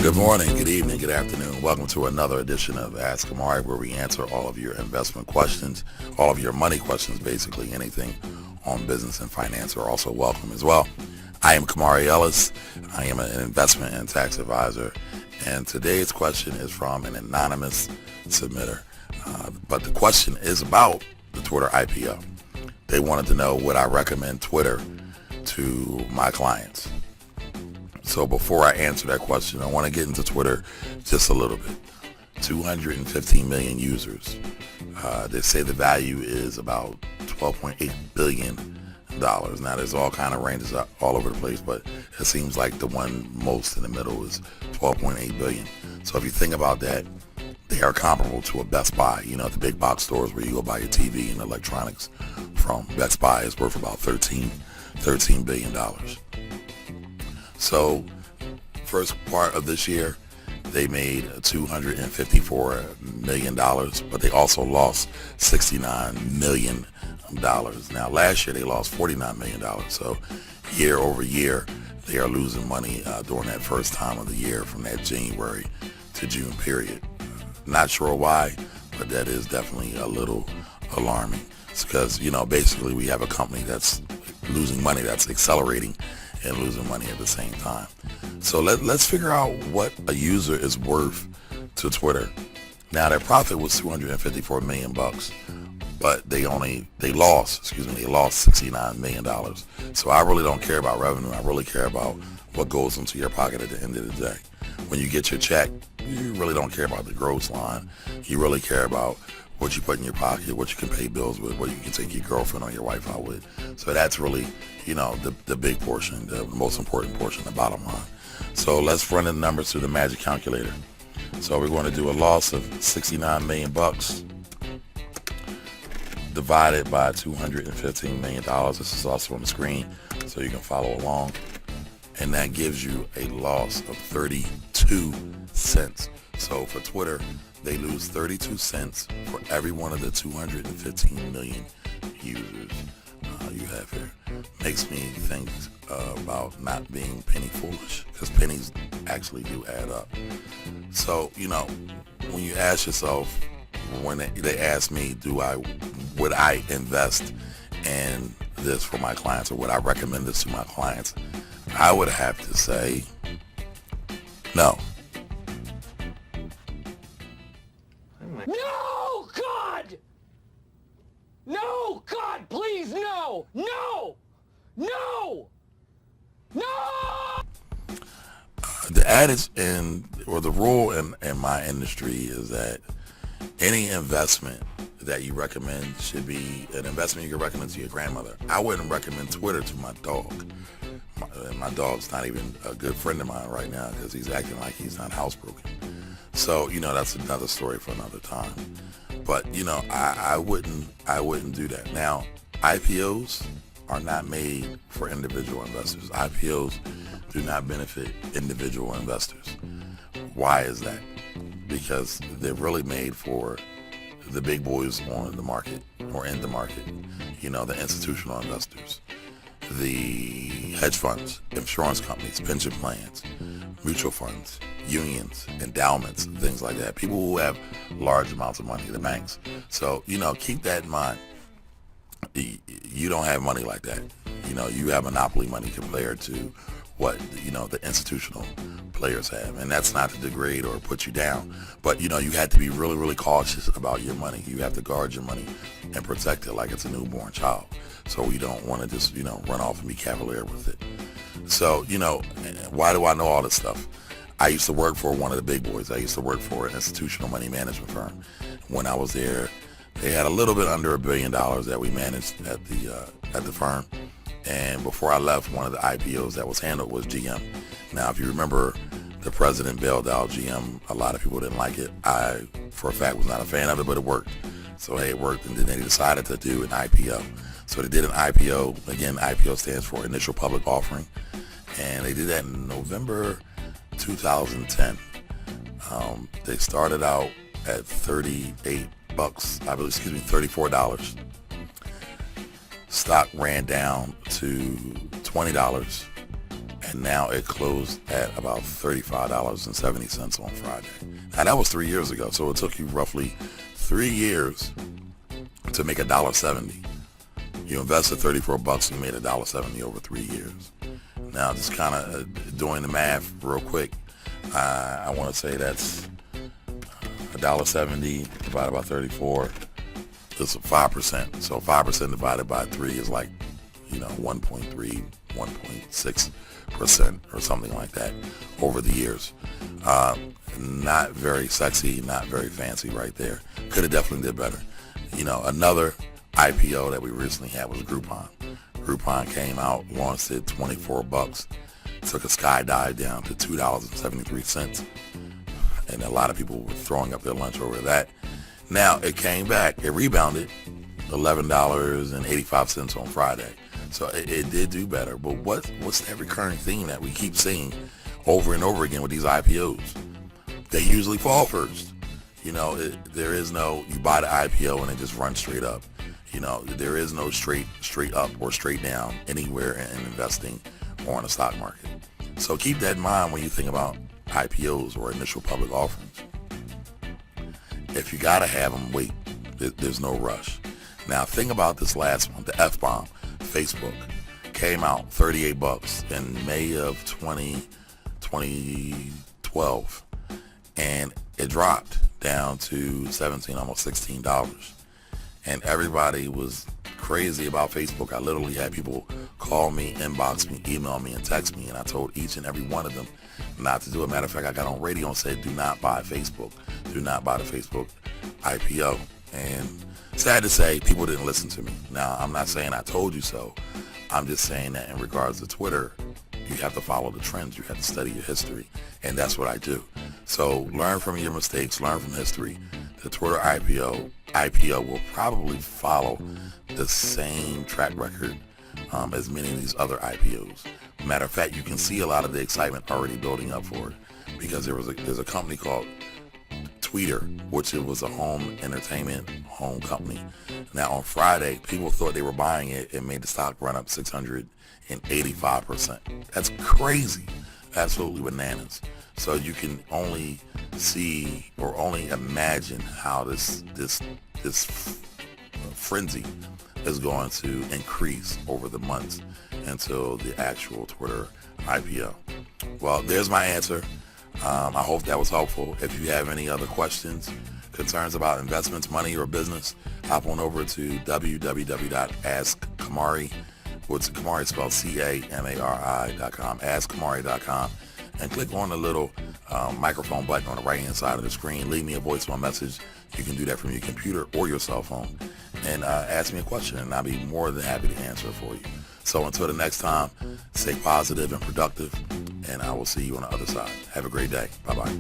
Good morning, good evening, good afternoon. Welcome to another edition of Ask Amari, where we answer all of your investment questions, all of your money questions, basically anything on business and finance are also welcome as well. I am Kamari Ellis. I am an investment and tax advisor, and today's question is from an anonymous submitter. But the question is about the Twitter IPO. They wanted to know, would I recommend Twitter to my clients? So before I answer that question, I want to get into Twitter just a little bit. 215 million users. They say the value is about $12.8 billion. Now there's all kind of ranges all over the place, but it seems like the one most in the middle is 12.8 billion. So if you think about that, they are comparable to a Best Buy. You know, the big box stores where you go buy your TV and electronics from. Best Buy is worth about $13 billion. So first part of this year, they made $254 million, but they also lost $69 million. Now last year they lost $49 million. So year over year, they are losing money during that first time of the year from that January to June period. Not sure why, but that is definitely a little alarming. It's because, you know, basically we have a company that's losing money, that's accelerating and losing money at the same time. So let's figure out what a user is worth to Twitter. Now their profit was $254 million, but they lost $69 million. So I really don't care about revenue. I really care about what goes into your pocket at the end of the day. When you get your check, you really don't care about the gross line. You really care about what you put in your pocket, what you can pay bills with, what you can take your girlfriend or your wife out with. So that's really, you know, the big portion, the most important portion, the bottom line. So let's run the numbers through the magic calculator. So we're going to do a loss of $69 million divided by $215 million. This is also on the screen so you can follow along. And that gives you a loss of 32 cents. So for Twitter, they lose 32 cents for every one of the 215 million users you have here. Makes me think about not being penny foolish, because pennies actually do add up. So, you know, when you ask yourself, when they ask me, would I invest in this for my clients, or would I recommend this to my clients? I would have to say no. No, God! No, God, please, no! No! No! No! The adage or the rule in my industry is that any investment that you recommend should be an investment you can recommend to your grandmother. I wouldn't recommend Twitter to my dog. My dog's not even a good friend of mine right now because he's acting like he's not housebroken. So, you know, that's another story for another time. But, you know, I wouldn't do that. Now, IPOs are not made for individual investors. IPOs do not benefit individual investors. Why is that? Because they're really made for the big boys on the market or in the market. You know, the institutional investors, the hedge funds, insurance companies, pension plans, mutual funds, unions, endowments, things like that. People who have large amounts of money, the banks. So, you know, keep that in mind. You don't have money like that. You know, you have monopoly money compared to what, you know, the institutional players have. And that's not to degrade or put you down. But, you know, you have to be really, really cautious about your money. You have to guard your money and protect it like it's a newborn child. So you don't want to just, you know, run off and be cavalier with it. So, you know, why do I know all this stuff? I used to work for one of the big boys. I used to work for an institutional money management firm. When I was there, they had a little bit under $1 billion that we managed at the firm. And before I left, one of the IPOs that was handled was GM. Now, if you remember, the president bailed out GM. A lot of people didn't like it. I, for a fact, was not a fan of it, but it worked. So, hey, it worked. And then they decided to do an IPO. So they did an IPO. Again, IPO stands for Initial Public Offering. And they did that in November 2010. They started out at $38, I believe, $34. Stock ran down to $20, and now it closed at about $35.70 on Friday. Now that was 3 years ago, so it took you roughly 3 years to make $1.70. You invested $34, you made $1.70 over 3 years. Now just kind of doing the math real quick, I want to say that's $1.70 divided by 34 is 5%. So 5% divided by 3 is like, 1.3, 1.6% or something like that over the years. Not very sexy, not very fancy right there. Could have definitely did better. Another IPO that we recently had was Groupon. Groupon came out, launched at $24, took a skydive down to $2.73, and a lot of people were throwing up their lunch over that. Now it came back, it rebounded, $11.85 on Friday. So it did do better. But what's that recurring theme that we keep seeing over and over again with these IPOs? They usually fall first. There is no, you buy the IPO and it just runs straight up. There is no straight up or straight down anywhere in investing or in the stock market. So keep that in mind when you think about IPOs or initial public offerings. If you gotta have them, wait. There's no rush. Now think about this last one, the F-bomb. Facebook came out $38 in May of 2012, and it dropped down to $17, almost $16. And everybody was crazy about Facebook. I literally had people call me, inbox me, email me, and text me, and I told each and every one of them not to do it. Matter of fact, I got on radio and said, do not buy Facebook. Do not buy the Facebook IPO. And sad to say, people didn't listen to me. Now, I'm not saying I told you so. I'm just saying that in regards to Twitter, you have to follow the trends. You have to study your history. And that's what I do. So learn from your mistakes. Learn from history. The Twitter IPO will probably follow the same track record as many of these other IPOs. Matter of fact, you can see a lot of the excitement already building up for it, because there's a company called Tweeter, which it was a home entertainment home company. Now on Friday, people thought they were buying it and made the stock run up 685%. That's crazy. Absolutely bananas. So you can only see or only imagine how this frenzy is going to increase over the months until the actual Twitter IPO. Well, there's my answer. I hope that was helpful. If you have any other questions, concerns about investments, money, or business, hop on over to www.askkamari, which Kamari spelled CAMARI.com, askkamari.com, and click on the little microphone button on the right-hand side of the screen. Leave me a voicemail message. You can do that from your computer or your cell phone, and ask me a question, and I'll be more than happy to answer it for you. So until the next time, stay positive and productive, and I will see you on the other side. Have a great day. Bye-bye.